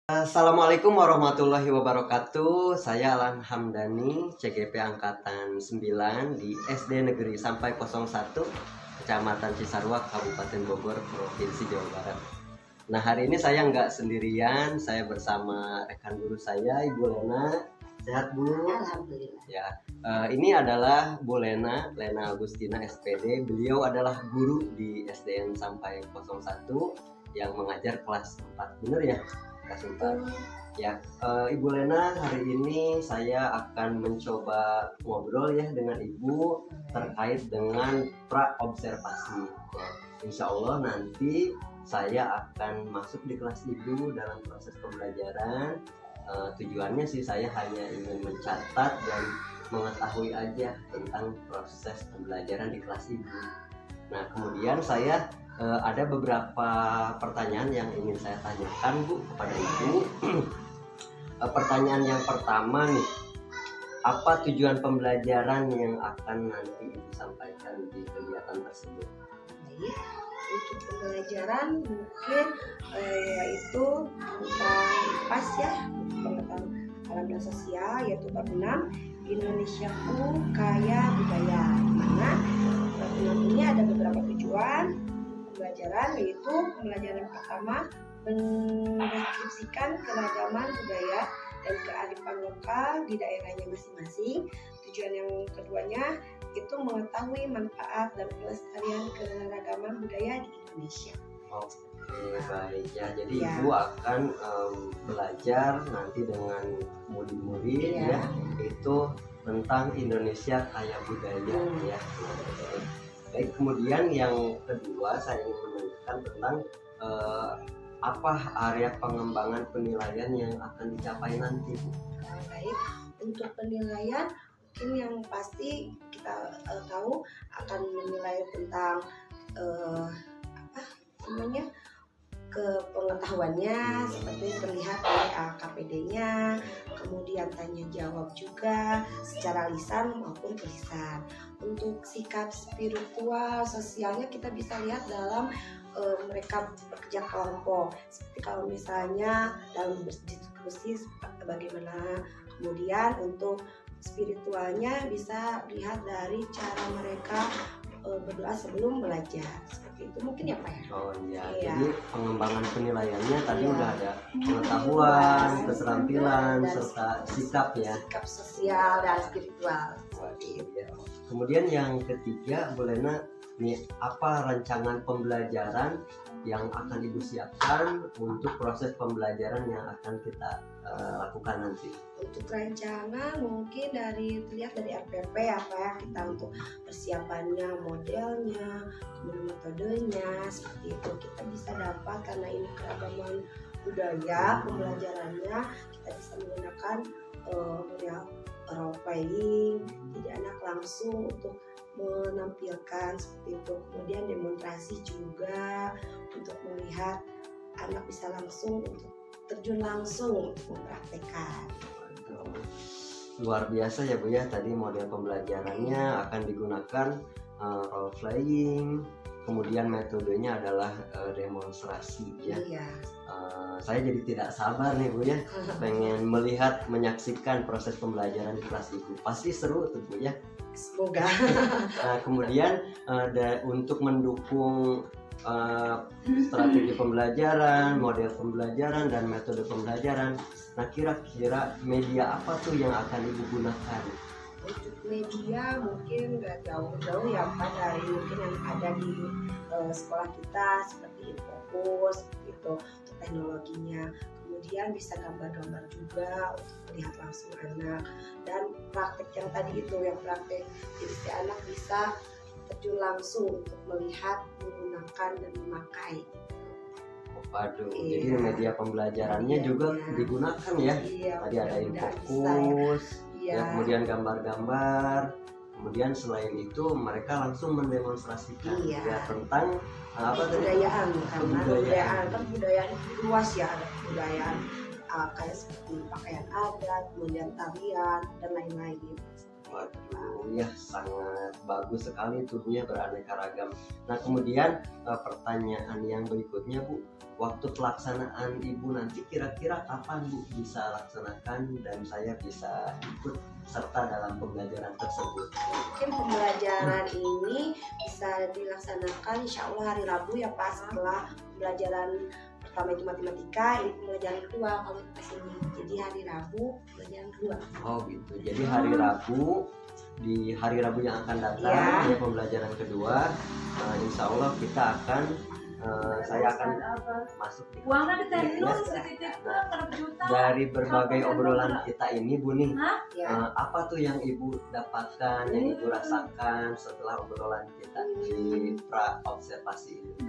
Assalamualaikum warahmatullahi wabarakatuh. Saya Alan Hamdani, CGP Angkatan 9 di SD Negeri Sampai 01, Kecamatan Cisarua, Kabupaten Bogor, Provinsi Jawa Barat. Nah, hari ini saya nggak sendirian, saya bersama rekan guru saya, Ibu Lena. Sehat, Bu? Alhamdulillah. Ya, ini adalah Bu Lena Agustina SPD. Beliau adalah guru di SDN Sampai 01 yang mengajar kelas 4. Bener ya? Kelas 4. Ya, Ibu Lena, hari ini saya akan mencoba ngobrol ya dengan Ibu terkait dengan pra-observasi. Ya, insya Allah nanti saya akan masuk di kelas Ibu dalam proses pembelajaran. Tujuannya sih saya hanya ingin mencatat dan mengetahui aja tentang proses pembelajaran di kelas Ibu. Nah, kemudian saya ada beberapa pertanyaan yang ingin saya tanyakan, Bu, kepada Ibu. Pertanyaan yang pertama nih, apa tujuan pembelajaran yang akan nanti Ibu sampaikan di kegiatan tersebut? Baik, untuk pembelajaran mungkin yaitu tentang PAS ya, pengetahuan alam dan sosial, yaitu bab 6 Indonesiaku Kaya Budaya. Di mana bab 6 ini ada beberapa tujuan pembelajaran, yaitu pembelajaran pertama mendeskripsikan keragaman budaya dan kearifan lokal di daerahnya masing-masing. Tujuan yang keduanya itu mengetahui manfaat dan pelestarian keragaman budaya di Indonesia. Oke, baik ya. Jadi Ibu akan belajar nanti dengan murid-murid ya, itu tentang Indonesia Kaya Budaya ya. Baik, kemudian yang kedua saya ingin menanyakan tentang apa area pengembangan penilaian yang akan dicapai nanti, Bu? Baik, untuk penilaian mungkin yang pasti kita tahu akan menilai tentang kepengetahuannya, seperti terlihat dari KPD-nya, kemudian tanya jawab juga secara lisan maupun tulisan. Untuk sikap spiritual sosialnya kita bisa lihat dalam mereka bekerja kelompok, seperti kalau misalnya dalam berdiskusi bagaimana. Kemudian untuk spiritualnya bisa lihat dari cara mereka berdoa sebelum belajar, seperti itu mungkin ya Pak ya. Oh iya, jadi pengembangan penilaiannya tadi udah ada pengetahuan, keterampilan, serta sikap ya. Sikap sosial dan spiritual. Ya. Kemudian yang ketiga, Bu Lena, nih apa rancangan pembelajaran yang akan Ibu siapkan untuk proses pembelajaran yang akan kita lakukan nanti? Untuk rancangan mungkin terlihat dari RPP apa ya, kita untuk persiapannya, modelnya, kemudian metodenya, seperti itu kita bisa dapat karena ini keragaman budaya. Pembelajarannya kita bisa menggunakan model role playing, jadi anak langsung untuk menampilkan seperti itu. Kemudian demonstrasi juga untuk melihat anak bisa langsung untuk terjun langsung untuk mempraktekkan. Luar biasa ya Bu ya, tadi model pembelajarannya akan digunakan role playing, kemudian metodenya adalah demonstrasi ya. Saya jadi tidak sabar nih Bu ya, pengen melihat, menyaksikan proses pembelajaran di kelas Ibu. Pasti seru tuh Bu ya. Semoga. Nah, kemudian untuk mendukung strategi pembelajaran, model pembelajaran, dan metode pembelajaran, nah kira-kira media apa tuh yang akan Ibu gunakan? Untuk media mungkin nggak jauh-jauh ya Pak dari mungkin yang ada di sekolah kita, seperti Infocus gitu untuk teknologinya. Kemudian bisa gambar-gambar juga untuk melihat langsung anak, dan praktek yang tadi itu yang praktek, jadi si anak bisa terjun langsung untuk melihat, menggunakan dan memakai. Waduh, jadi media pembelajarannya juga digunakan ya. Tadi ada Infocus, ya, kemudian gambar-gambar. Kemudian selain itu mereka langsung mendemonstrasikan ya tentang kebudayaan, karena kebudayaan luas ya, ada kebudayaan kayak seperti pakaian adat, kemudian tarian dan lain-lain. Waduh, ya sangat bagus sekali tubuhnya beraneka ragam. Nah kemudian pertanyaan yang berikutnya Bu, waktu pelaksanaan Ibu nanti kira-kira kapan Bu bisa laksanakan dan saya bisa ikut serta dalam pembelajaran tersebut? Mungkin pembelajaran ini bisa dilaksanakan insya Allah hari Rabu ya Pak, setelah pembelajaran pertama itu matematika, ini pembelajaran kedua kalau di sini. Jadi hari Rabu pembelajaran kedua. Oh gitu. Jadi hari Rabu, di hari Rabu yang akan datang Ya. ya pembelajaran kedua, insya Allah kita akan saya akan masuk di dari berbagai obrolan kita ini Bu nih, Ya. apa tuh yang Ibu dapatkan, yang Ibu rasakan setelah obrolan kita di pra observasi ini?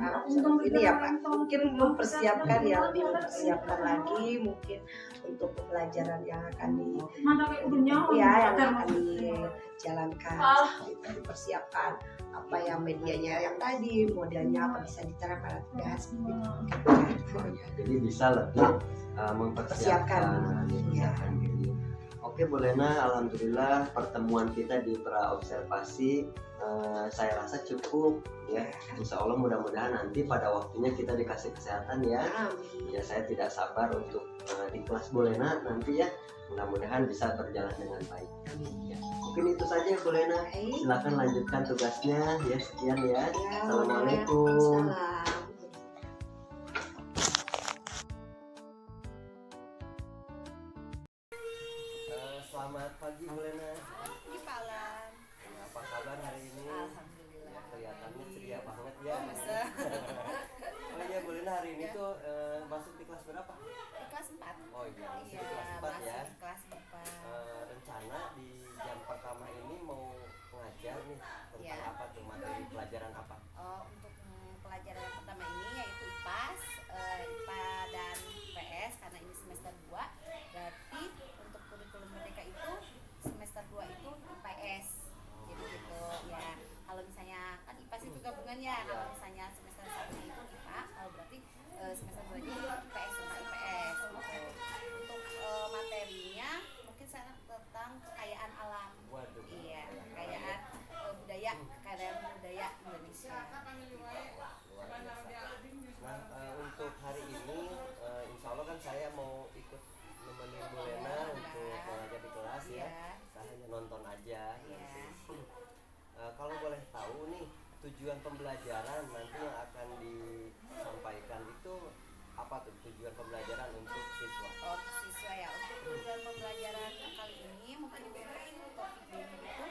Ini ya Pak, mungkin mempersiapkan ya, lebih mempersiapkan lagi mungkin untuk pembelajaran yang akan yang akan dijalankan, kita dipersiapkan apa yang medianya yang tadi, modelnya apa bisa diterapkan pada tugas. Jadi bisa lebih mempersiapkan Ya. diri. Oke Bu Lena, alhamdulillah pertemuan kita di pra observasi saya rasa cukup ya. Insya Allah mudah-mudahan nanti pada waktunya kita dikasih kesehatan ya. Amin. Ya saya tidak sabar untuk di kelas Bu Lena nanti ya. Mudah-mudahan bisa berjalan dengan baik. Ya. Mungkin itu saja Bu Lena. Baik. Silakan lanjutkan tugasnya ya. Sekian ya. Ya, Assalamualaikum. Waalaikumsalam. Selamat pagi Bu Lena. Ini Palan. Apa kabar hari ini? Alhamdulillah. Ya, kelihatannya ceria banget ya. Masa Oh iya Bu Lena, hari ini tuh masuk di kelas berapa? di kelas 4. Oh iya, masuk Iya, di kelas 4 masuk ya. di kelas 4. Rencana di jam pertama ini mau ngajar nih tentang Iya. apa tuh, materi pelajaran apa? Untuk pelajaran yang pertama ini yaitu IPAS, IPA dan PS karena ini semester 2. Berarti untuk kurikulum mereka itu semester 2 itu IPS. Jadi gitu ya. Kalau misalnya kan IPAS itu gabungan ya. Kalau misalnya semester 1 itu IPA, kalau berarti semester 2 itu IPS sama IPS. Untuk materinya mungkin saya tentang kekayaan alam. Waduh. Iya, kekayaan budaya, kekayaan budaya Indonesia. Nah, untuk hari ini insya Allah kan saya mau ikut nemenin Bu Lena untuk belajar di kelas ya. Iya. Saya hanya nonton aja. Iya. Kalau boleh tahu nih, tujuan pembelajaran nanti yang akan disampaikan itu apa tuh, tujuan pembelajaran untuk siswa? Oh, siswa ya. Untuk tujuan pembelajaran kali ini mungkin untuk topik ini itu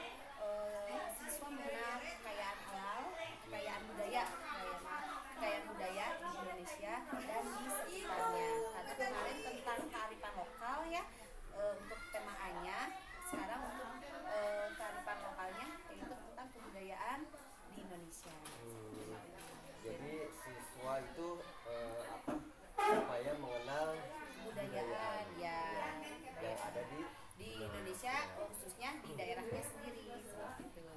siswa mengenal kekayaan alam, kekayaan budaya, kekayaan budaya di Indonesia dan di sekitarnya. Tadi kemarin tentang kearifan lokal ya, untuk tema A-nya. Sekarang untuk kearifan lokalnya yaitu tentang kebudayaan di Indonesia. Jadi siswa itu apa, supaya mengenal Kebudayaan ya yang ada di Indonesia, khususnya di daerahnya sendiri seperti itu.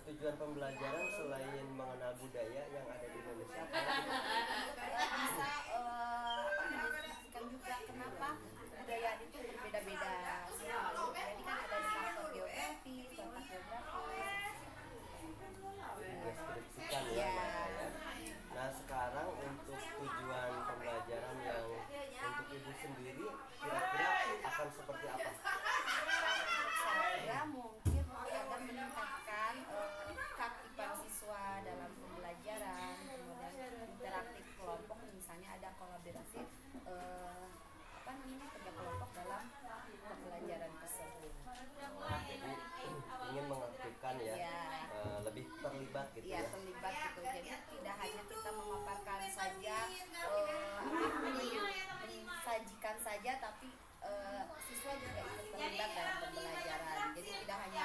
tujuan pembelajaran selain mengenal budaya yang ada di Indonesia apa? Bisa mendeskripsikan juga kenapa kebudayaan itu berbeda-beda. Jadi kan ada faktor geografi, faktor geografi. Deskripsikan ya. Ya. Nah sekarang untuk tujuan pembelajaran yang untuk Ibu sendiri kira-kira akan seperti apa? Saya mungkin akan meningkatkan keaktifan siswa dalam pembelajaran, kemudian interaktif kelompok, misalnya ada kolaborasi kerja kelompok dalam pembelajaran tersebut. Jadi ingin mengaktifkan ya, Ya. lebih terlibat gitu Ya, ya. terlibat gitu. Jadi tidak hanya kita memaparkan saja, mensajikan saja, tapi siswa juga ikut terlibat dalam pembelajaran. Jadi tidak hanya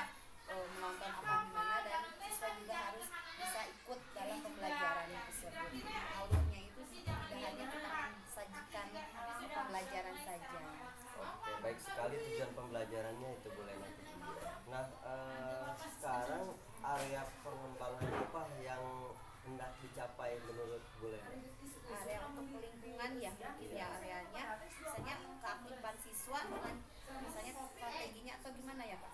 menonton apa gimana, dan siswa juga harus bisa ikut dalam pembelajaran tersebut. Alurnya itu tidak hanya kita mensajikan pembelajaran saja. Oke, baik sekali tujuan pembelajarannya itu boleh nanti. Nah sekarang area pengembangan apa yang hendak dicapai menurut Bu Lena? Area untuk lingkungan ya, mungkin ya areanya misalnya keaktifan siswa dengan misalnya strateginya atau gimana ya Pak?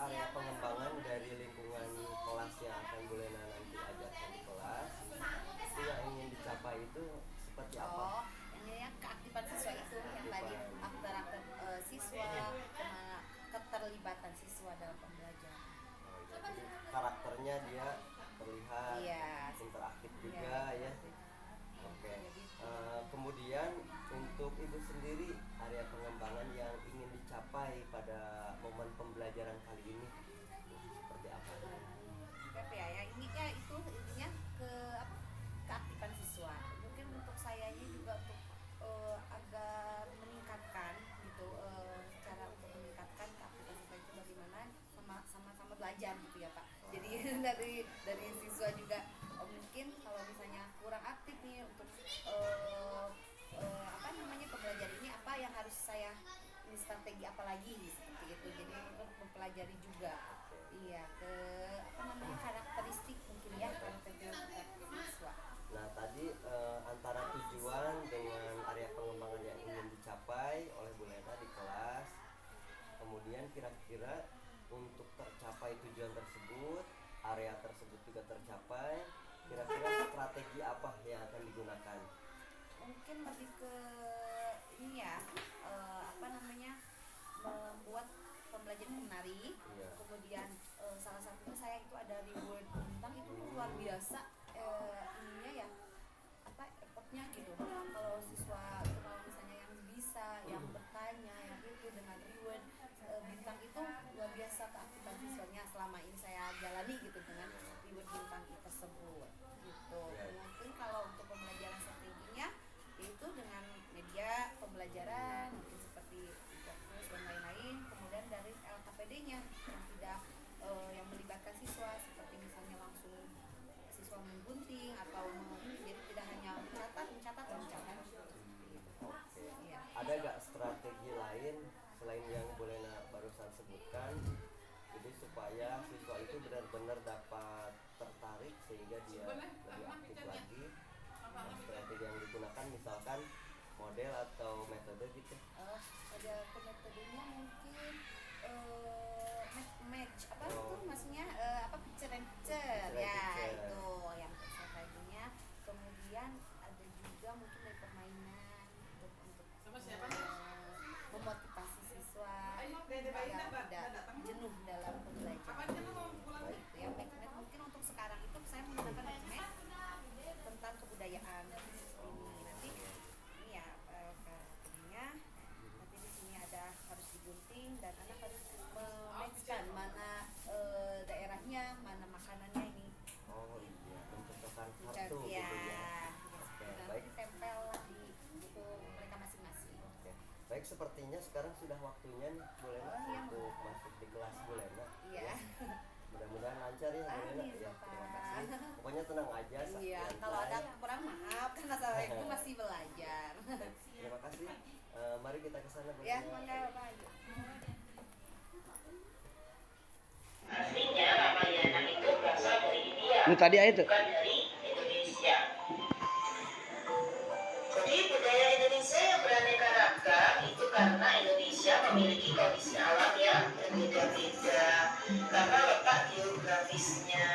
Area pengembangan dari lingkungan kelas yang akan Bu Lena nanti ajarkan di kelas, itu yang ingin dicapai Kemudian untuk ibu sendiri, area pengembangan yang ingin dicapai pada momen pembelajaran kali ini seperti apa? Apa ya ini ya itu intinya ke apa, keaktifan siswa. Mungkin untuk saya ini juga untuk agar meningkatkan gitu, cara untuk meningkatkan keaktifan siswa itu bagaimana, sama-sama belajar gitu ya Pak. Jadi dari siswa juga mungkin kalau misalnya kurang aktif nih untuk apa namanya pembelajaran ini, apa yang harus saya, ini strategi apa lagi seperti itu. Jadi untuk mempelajari juga iya ke apa namanya karakteristik mungkin ya, karakteristik siswa. Nah tadi antara tujuan dengan area pengembangan yang ingin dicapai oleh Bu Lena di kelas, kemudian kira-kira untuk tercapai tujuan tersebut, area tersebut juga tercapai, kira-kira strategi apa yang akan digunakan? Mungkin lebih ke ini ya, apa namanya, membuat pembelajaran menarik. Iya. Kemudian salah satunya saya itu ada reward bintang, itu luar biasa ininya ya, apa effortnya gitu. Kalau siswa itu kalau misalnya yang bisa, yang bertanya, yang itu dengan reward bintang itu luar biasa keaktifan siswanya selama ini saya jalani gitu dengan reward bintang tersebut gitu. Mungkin kalau untuk pembelajaran strateginya yaitu dengan media pembelajaran mungkin seperti fokus dan lain-lain, kemudian dari LKPD-nya yang tidak yang melibatkan siswa, seperti misalnya langsung siswa menggunting atau jadi tidak hanya mencatat. Oke. Iya. Ada gak strategi lain selain yang Bu Lena barusan sebutkan, jadi supaya siswa itu benar-benar dapat tertarik sehingga dia lebih aktif lagi? Strategi yang digunakan misalkan model atau metode gitu? Ada metodenya mungkin match apa Oh. itu maksudnya apa picture in picture Picture in ya picture. itu yang strateginya. Kemudian ada juga mungkin dari permainan untuk memotivasi siswa supaya tidak jenuh dalam pembelajaran gitu ya. Match mungkin untuk sekarang itu saya menggunakan match tentang kebudayaan ini. Nanti ini ya karakternya, nanti di sini ada harus digunting dan anak harus mematchkan mana daerahnya, mana makanannya ini. Oh iya, mencocokkan Cocok, kartu ya. gitu ya. Oke, Nanti baik. ditempel di buku mereka masing-masing. Oke. Baik, sepertinya sekarang sudah waktunya nih Bu Lena Oh, iya. untuk masuk di kelas Bu Lena. Iya. Ya. Mudah-mudahan lancar ya Bu Lena. Amin, Ya, Bapak. terima kasih. Pokoknya tenang aja. Iya, santai. kalau ada kurang maaf karena saya itu masih belajar. Terima kasih. Mari kita ke sana Bu Ya, Lena. mangga Bapak. Aslinya Ramayana itu berasal dari India, Ini tadi itu. bukan dari Indonesia. Jadi budaya Indonesia yang beraneka ragam itu karena Indonesia memiliki kondisi alam yang berbeda-beda, karena letak geografisnya,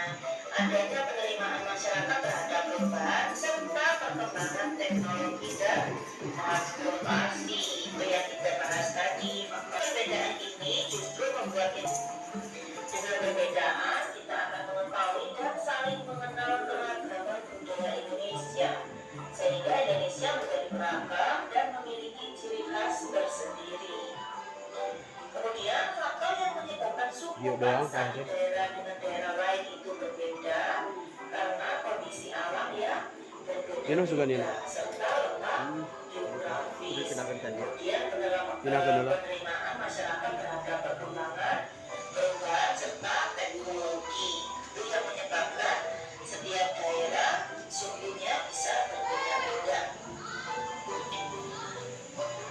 adanya penerimaan masyarakat terhadap perubahan serta perkembangan teknologi dan transportasi itu yang kita bahas tadi. Maka perbedaan ini justru membuat dengan perbedaan kita akan mengetahui dan saling mengenal keragaman budaya Indonesia, sehingga Indonesia menjadi beragam dan memiliki ciri khas tersendiri. Kemudian faktor yang menyebabkan suku bangsa di daerah dengan daerah lain itu berbeda karena kondisi alam yang berbeda serta letak geografis. Kemudian penerimaan masyarakat terhadap perkembangan perubahan serta teknologi itu yang menyebabkan setiap daerah sukunya bisa berbeda-beda.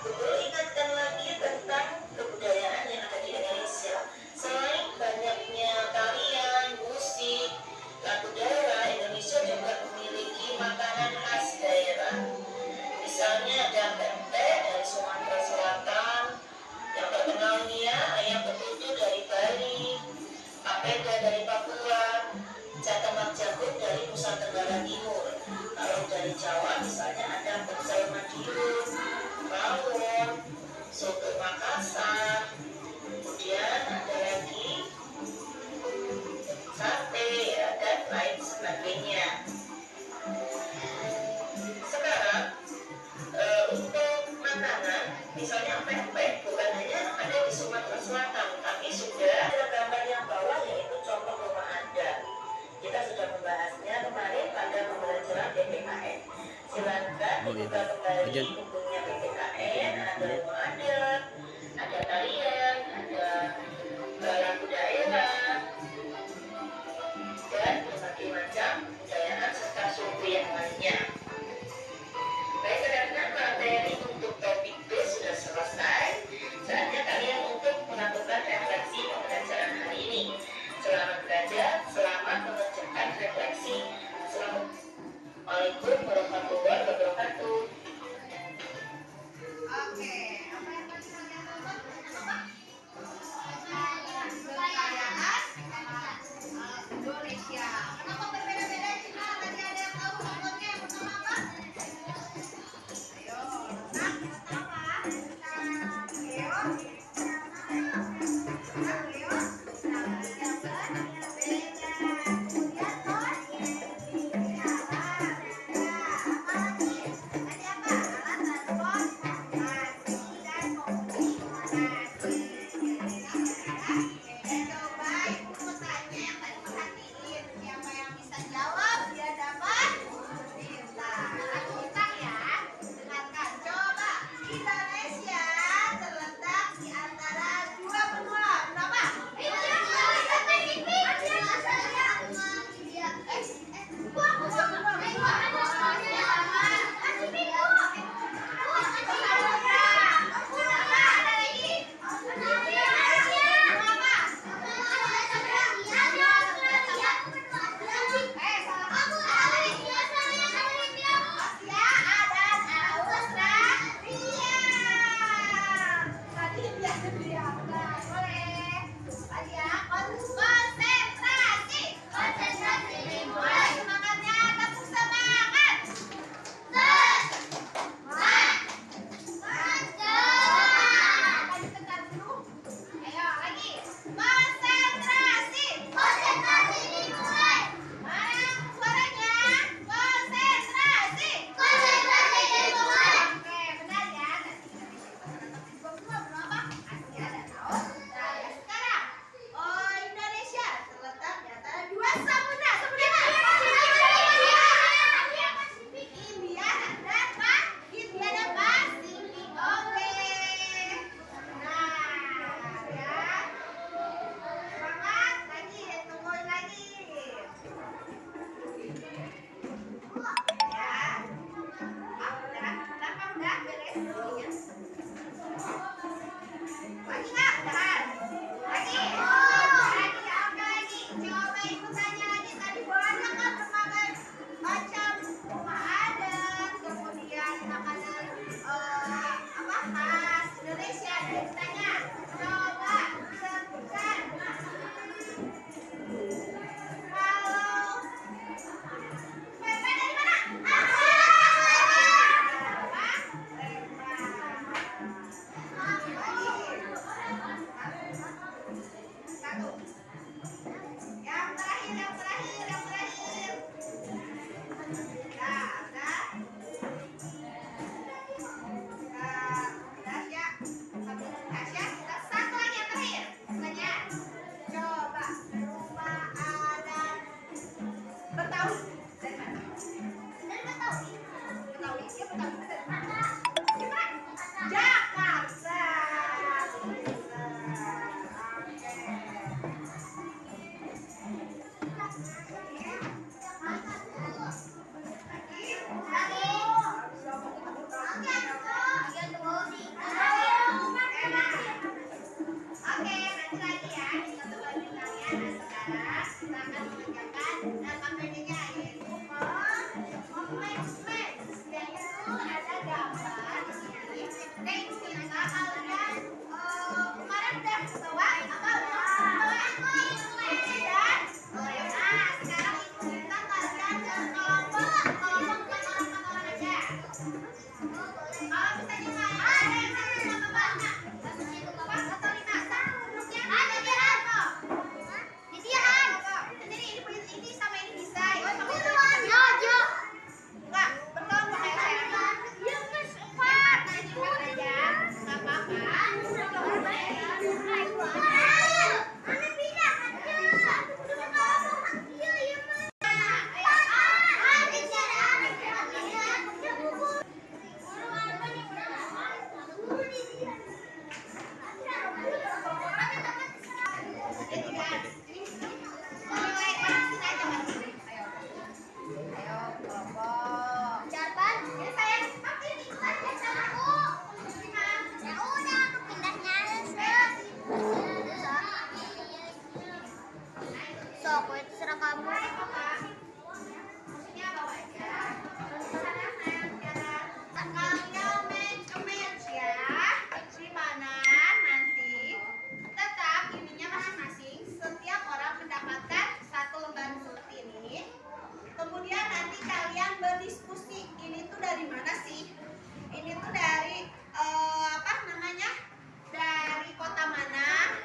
Perlu ingatkan lagi tentang kebudayaan yang ada di Indonesia. Selain banyaknya tarian, musik, lagu daerah, Indonesia juga memiliki makanan khas daerah. Misalnya ada pempek dari Sumatera Selatan, yang terkenal ya ayam betutu dari Bali, papeda dari Papua, catamak jagung dari Nusa Tenggara Timur. Kalau dari Jawa misalnya ada pecel Madiun, rawon, soto Makassar, kemudian ada lagi sate ya, dan lain sebagainya. Sekarang Silakan dibuka kembali bukunya PPKN, ada ilmu adat, ada tarian, ada lagu daerah, dan berbagai macam kebudayaan serta suku yang lainnya. Baik anak-anak, materi untuk topik B sudah selesai. Saatnya kalian untuk melakukan refleksi pembelajaran hari ini. Selamat belajar, selamat mengerjakan refleksi. Assalamualaikum warahmatullahi wabarakatuh. Oke, apa yang tadi kalian nonton? Kekayaan Indonesia. Kenapa berbeda-beda sih? Tadi ada yang tahu nontonnya yang pertama apa? Ayo, renang apa? Leo. Renang Leo. Beda. Kemudian kelompok. Jawaban, ya sayang, tapi di kelas ya sama aku. Ya udah, aku pindahnya. So, aku itu serah kamu. Kemudian nanti kalian berdiskusi, ini tuh dari mana sih? Ini tuh dari apa namanya? Dari kota mana?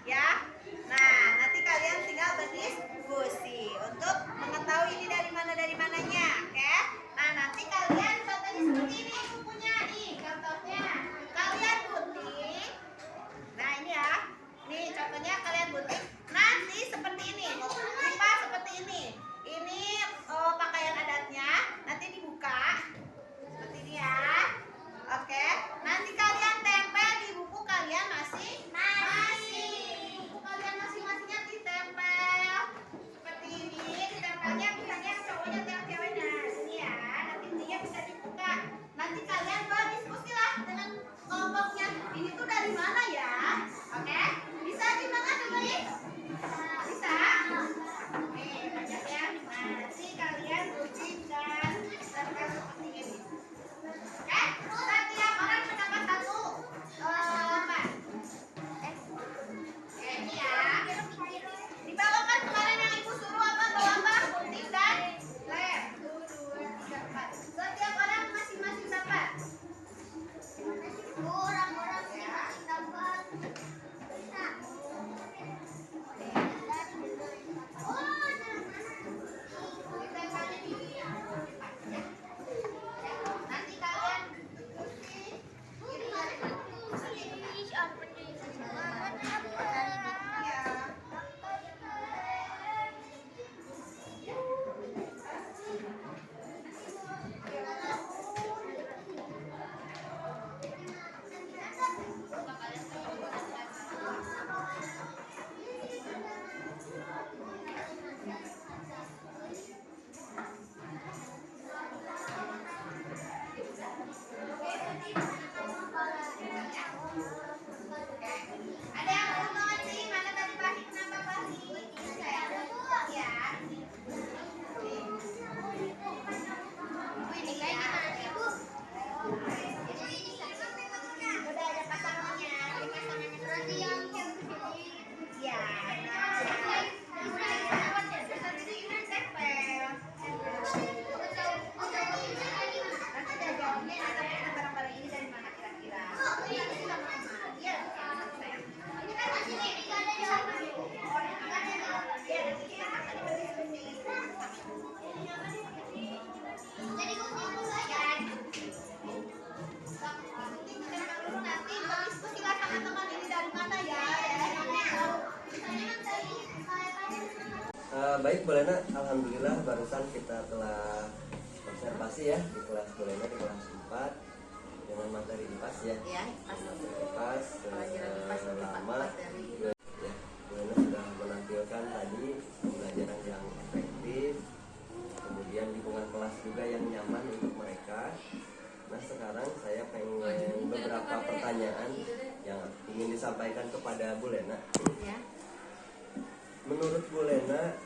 Ya. Nah, nanti kalian tinggal berdiskusi untuk mengetahui ini dari mananya, oke? Nah, nanti kalian contohnya seperti ini bukunya nih, contohnya. Kalian gunting. Nah, ini ya. Nih, contohnya kalian gunting. Nanti seperti ini. Rupa seperti ini. Ini pakaian adatnya, nanti dibuka seperti ini ya. Oke, nanti kalian tempel di buku kalian masing-masing. Buku kalian masing-masingnya ditempel seperti ini. Ditempelnya misalnya cowoknya atau ceweknya ini ya. Nanti dia bisa dibuka. Nanti kalian berdiskusi lah dengan kelompoknya. Ini tuh dari mana ya? Oke, bisa gimana coba nih? Bisa? Nih, banyak ya. Nanti kalian uji dan tempel seperti ini. Oke, setiap orang mendapat satu lembar. Ini ya. Dibawakan kemarin yang ibu suruh apa? Bawa gunting dan lem. 1, 2, 3, 4. Setiap orang masing-masing dapat. Orang-orang masing-masing dapat. Bisa. Nanti kalian ada yang belum banget sih? Mana tadi pasti kenapa pasti? Ya. Ini lagi mana sih Bu? Udah ada pasangannya. Ada pasangannya berarti yang ya. Nanti ada jawabnya ada barang-barang ini dari mana kira-kira? Iya. Baik Bu Lena, alhamdulillah barusan kita telah observasi ya di kelas Bu Lena di kelas 4 dengan materi IPAS ya. Ya, IPAS lama ya, Bu Lena sudah menampilkan tadi pembelajaran yang efektif, kemudian lingkungan kelas juga yang nyaman untuk mereka. Nah sekarang saya pengen beberapa pertanyaan yang ingin disampaikan kepada Bu Lena. ya. Menurut Bu Lena,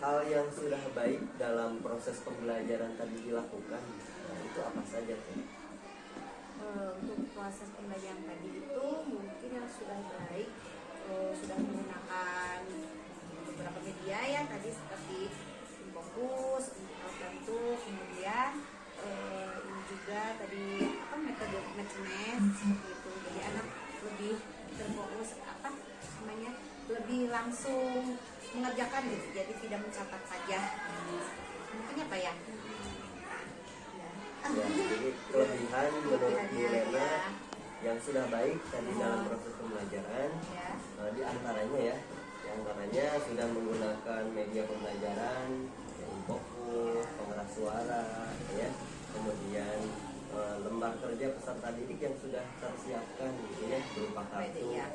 hal yang sudah baik dalam proses pembelajaran tadi dilakukan, nah itu apa saja tuh? Untuk proses pembelajaran tadi itu mungkin yang sudah baik sudah menggunakan beberapa media ya tadi seperti fokus, bentuk, kemudian ini juga tadi apa metode matchmaking seperti itu. Jadi anak lebih terfokus apa namanya lebih langsung mengerjakan gitu, jadi tidak mencatat saja. Mungkin apa ya? Ya, jadi kelebihan menurut Bu Lena yang sudah baik tadi dalam proses pembelajaran, Ya. di antaranya ya, di antaranya sudah menggunakan media pembelajaran, ya, fokus, pengeras suara, ya, kemudian lembar kerja peserta didik yang sudah tersiapkan gitu ya berupa kartu, Ya.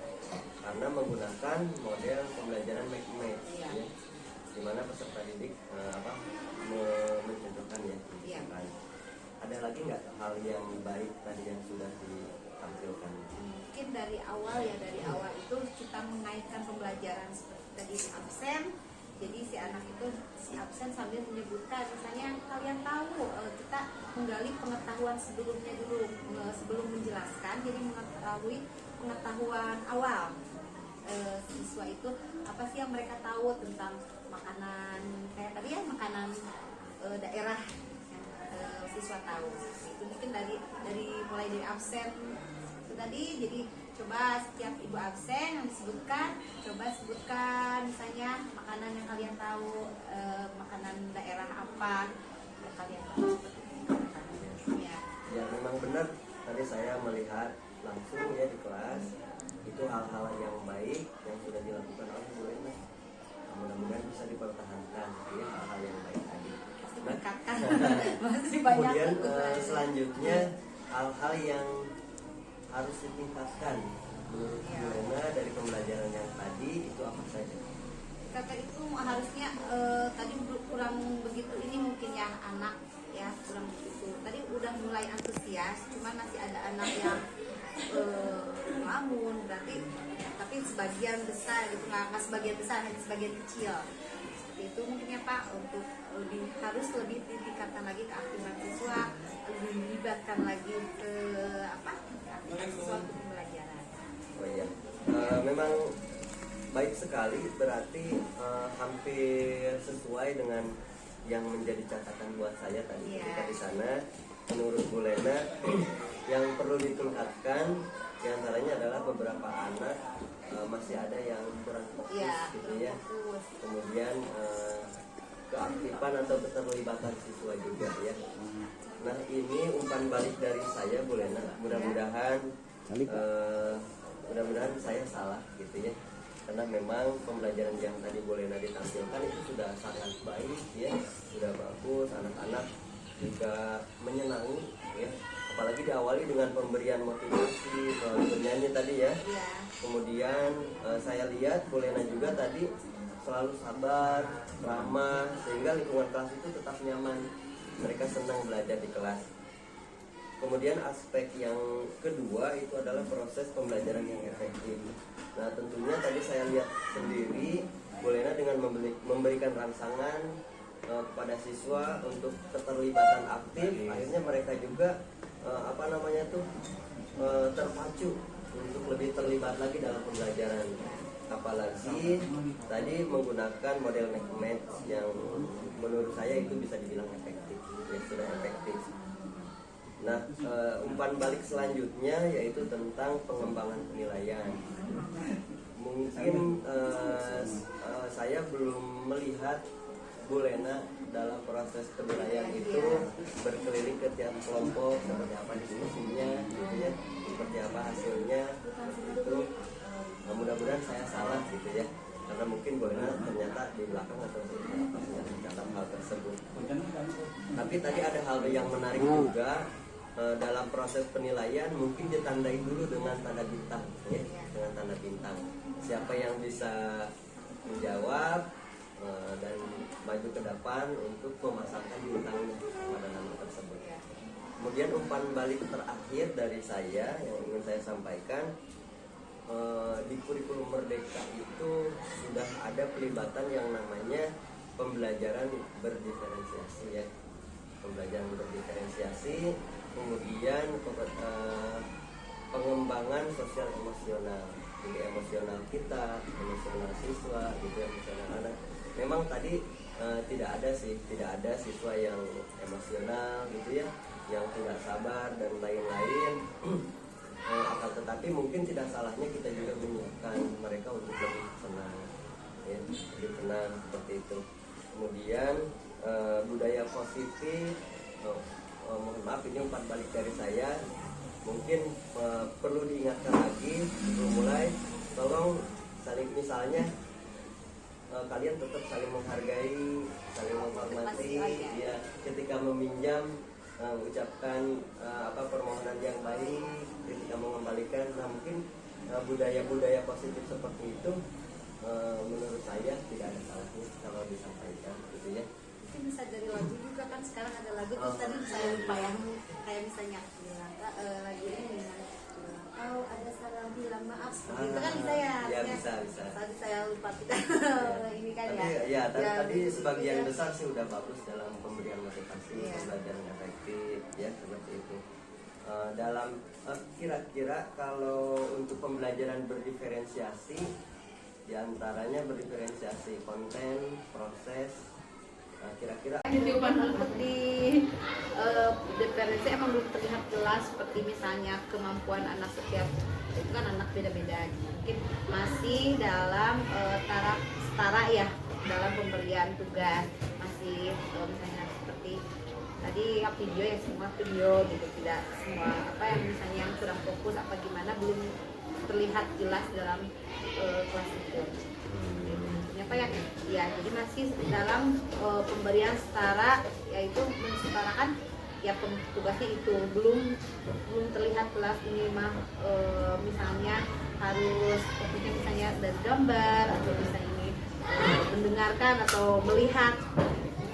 karena menggunakan model pembelajaran match-match, Ya. ya, di mana peserta didik yang baik tadi yang sudah ditampilkan? Mungkin dari awal itu kita mengaitkan pembelajaran seperti tadi absen. Jadi si anak itu si absen sambil menyebutkan, misalnya kalian tahu, kita menggali pengetahuan sebelumnya dulu sebelum menjelaskan. Jadi mengetahui pengetahuan awal siswa itu apa sih yang mereka tahu tentang makanan kayak tadi ya, makanan daerah yang siswa tahu. Itu mungkin dari mulai dari absen itu tadi. Jadi coba setiap ibu absen yang disebutkan, coba sebutkan misalnya makanan yang kalian tahu, makanan daerah apa yang kalian tahu. Ya memang benar, tadi saya melihat langsung ya di kelas itu hal-hal yang baik yang sudah dilakukan oleh Bu Lena. Mudah-mudahan bisa dipertahankan ya hal-hal yang baik tadi. Kemudian selanjutnya hal-hal yang harus ditingkatkan menurut Bu Lena dari pembelajaran yang tadi itu apa saja? Kakak itu harusnya tadi kurang begitu ini mungkin ya anak ya kurang begitu. Tadi udah mulai antusias, cuman masih ada anak yang ngelamun, berarti tapi sebagian besar gitu, nggak sebagian besar, hanya sebagian kecil. Seperti itu mungkin ya Pak, untuk harus lebih ditingkatkan lagi keaktifan siswa, lebih dilibatkan lagi ke aktifan siswa untuk pembelajaran. Oh iya, memang baik sekali, berarti hampir sesuai dengan yang menjadi catatan buat saya tadi ketika di sana. Menurut Bu Lena yang perlu ditingkatkan diantaranya adalah beberapa anak masih ada yang kurang fokus gitu ya. Kemudian keaktifan atau keterlibatan siswa juga ya. Nah ini umpan balik dari saya Bu Lena. Mudah-mudahan mudah-mudahan saya salah gitu ya. Karena memang pembelajaran yang tadi Bu Lena ditampilkan itu sudah sangat baik ya, sudah bagus, anak-anak juga menyenangi ya, apalagi diawali dengan pemberian motivasi bernyanyi tadi ya. Kemudian saya lihat Bu Lena juga tadi selalu sabar, ramah, sehingga lingkungan kelas itu tetap nyaman, mereka senang belajar di kelas. Kemudian aspek yang kedua itu adalah proses pembelajaran yang efektif. Nah tentunya tadi saya lihat sendiri Bu Lena dengan memberikan rangsangan kepada siswa untuk keterlibatan aktif, akhirnya mereka juga terpacu untuk lebih terlibat lagi dalam pembelajaran. Apalagi tadi menggunakan model match yang menurut saya itu bisa dibilang efektif, ya sudah efektif. Nah, umpan balik selanjutnya yaitu tentang pengembangan penilaian. Mungkin saya belum melihat Bu Lena dalam proses penilaian itu berkeliling ke tiap kelompok, seperti apa diskusinya, gitu ya, seperti apa hasilnya, itu. Nah, mudah-mudahan saya salah gitu ya, karena mungkin Bu Lena ternyata di belakang atau di atas mencatat hal tersebut. Tapi tadi ada hal yang menarik juga. Dalam proses penilaian mungkin ditandai dulu dengan tanda bintang ya, dengan tanda bintang. Siapa yang bisa menjawab dan maju ke depan untuk memasangkan bintangnya pada nama tersebut. Kemudian umpan balik terakhir dari saya yang ingin saya sampaikan, di kurikulum Merdeka itu sudah ada pelibatan yang namanya pembelajaran berdiferensiasi ya, pembelajaran berdiferensiasi. Kemudian pengembangan sosial emosional, jadi emosional kita, emosional siswa, gitu, emosional anak. Memang tadi tidak ada siswa yang emosional, gitu ya, yang tidak sabar dan lain-lain. Akan tetapi mungkin tidak salahnya kita juga menyiapkan mereka untuk lebih tenang, ya, lebih tenang seperti itu. Kemudian budaya positif. Mohon maaf ini umpan balik dari saya, mungkin perlu diingatkan lagi sebelum mulai, tolong saling, misalnya kalian tetap saling menghargai, saling menghormati ya, ketika meminjam ucapkan permohonan yang baik, ketika mengembalikan. Nah mungkin budaya-budaya positif seperti itu menurut saya tidak ada salahnya kalau disampaikan gitu ya. pasti bisa dari lagu juga kan, sekarang ada lagu terus tadi saya lupa ya, kayak misalnya bilang lagu ini oh ada salah bilang maaf itu kan bisa ya, ya bisa. tadi saya lupa kita ini kan Tapi, ya tadi sebagian ya. besar sih udah bagus dalam pemberian motivasi, Iya. pembelajaran efektif ya seperti itu. Dalam kira-kira kalau untuk pembelajaran berdiferensiasi, diantaranya berdiferensiasi konten, proses, kira-kira Untuk di diferensi emang belum terlihat jelas, seperti misalnya kemampuan anak setiap itu kan anak beda-beda, mungkin masih dalam taraf setara ya dalam pemberian tugas, masih misalnya seperti tadi ya video ya, semua video gitu, tidak semua apa yang misalnya yang kurang fokus apa gimana belum terlihat jelas dalam kelas itu. Apa ya? Ya, jadi masih dalam pemberian setara, yaitu mensetarakan ya tugasnya itu belum terlihat jelas ini mah misalnya harus fokusnya misalnya dari gambar atau bisa ini mendengarkan atau melihat.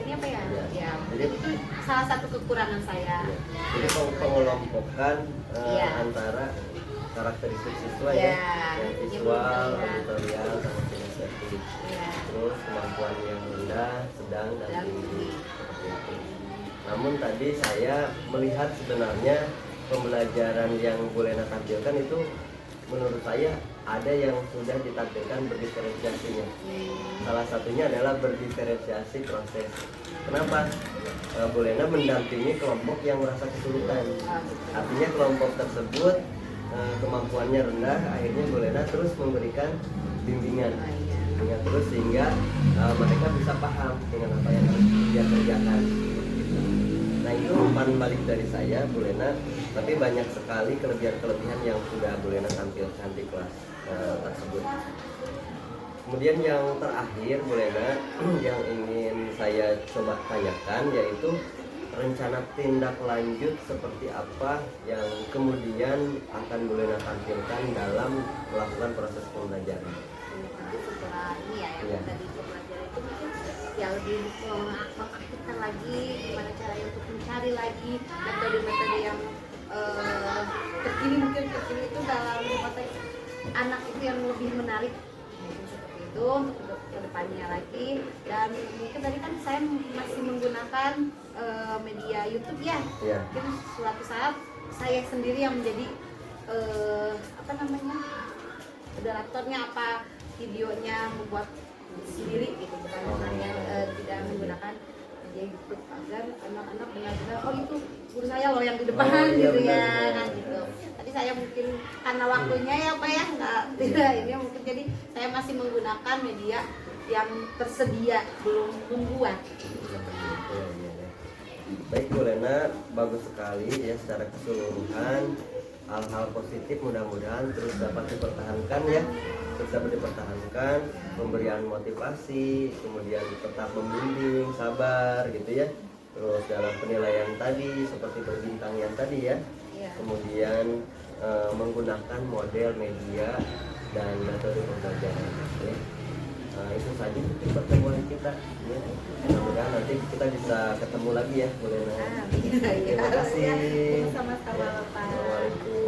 Ini apa ya? Ya, Jadi itu salah satu kekurangan saya. jadi pengelompokan Iya. antara karakteristik siswa Iya. yang Ini visual, belum terlihat. auditorial, sama kinestetik. Ya, Terus kemampuan yang rendah, sedang, dan dan tinggi seperti itu. Namun tadi saya melihat sebenarnya pembelajaran yang Bu Lena tampilkan itu menurut saya ada yang sudah ditampilkan berdiferensiasinya. Salah satunya adalah berdiferensiasi proses. Kenapa? Bu Lena mendampingi kelompok yang merasa kesulitan. Artinya kelompok tersebut kemampuannya rendah, akhirnya Bu Lena terus memberikan bimbingan terus sehingga mereka bisa paham dengan apa yang harus dia kerjakan. Nah itu umpan balik dari saya, Bu Lena. Tapi banyak sekali kelebihan-kelebihan yang sudah Bu Lena tampilkan di kelas tersebut. Kemudian yang terakhir, Bu Lena, yang ingin saya coba tanyakan yaitu rencana tindak lanjut seperti apa yang kemudian akan Bu Lena tampilkan dalam melakukan proses pembelajaran. nanti setelah ini ya yang Iya. tadi pembelajaran itu mungkin ya lebih mengaktifkan lagi gimana caranya untuk mencari lagi metode-metode yang terkini, mungkin terkini itu dalam mata anak itu yang lebih menarik, mungkin seperti itu untuk kedepannya lagi. Dan mungkin tadi kan saya masih menggunakan media YouTube ya, Iya. mungkin suatu saat saya sendiri yang menjadi apa namanya moderatornya, apa videonya membuat sendiri gitu, bukan misalnya tidak menggunakan media YouTube, agar anak-anak benar-benar oh itu guru saya loh yang di depan Oh, iya, gitu ya, benar. nah gitu. Tadi saya mungkin karena waktunya ya Pak ya nggak tidak ini mungkin, jadi saya masih menggunakan media yang tersedia, belum membuat. Iya. Baik Bu Lena, bagus sekali ya secara keseluruhan. Hal-hal positif mudah-mudahan terus dapat dipertahankan ya, terus dapat dipertahankan, pemberian motivasi, kemudian tetap membimbing, sabar gitu ya. Terus dalam penilaian tadi seperti berbintang yang tadi ya, Iya. kemudian menggunakan model media dan metode pembelajaran ya. Itu saja untuk pertemuan kita ya. Mudah-mudahan nanti kita bisa ketemu lagi ya Bu Lena. Iya, Terima kasih. sama-sama Pak. Assalamualaikum.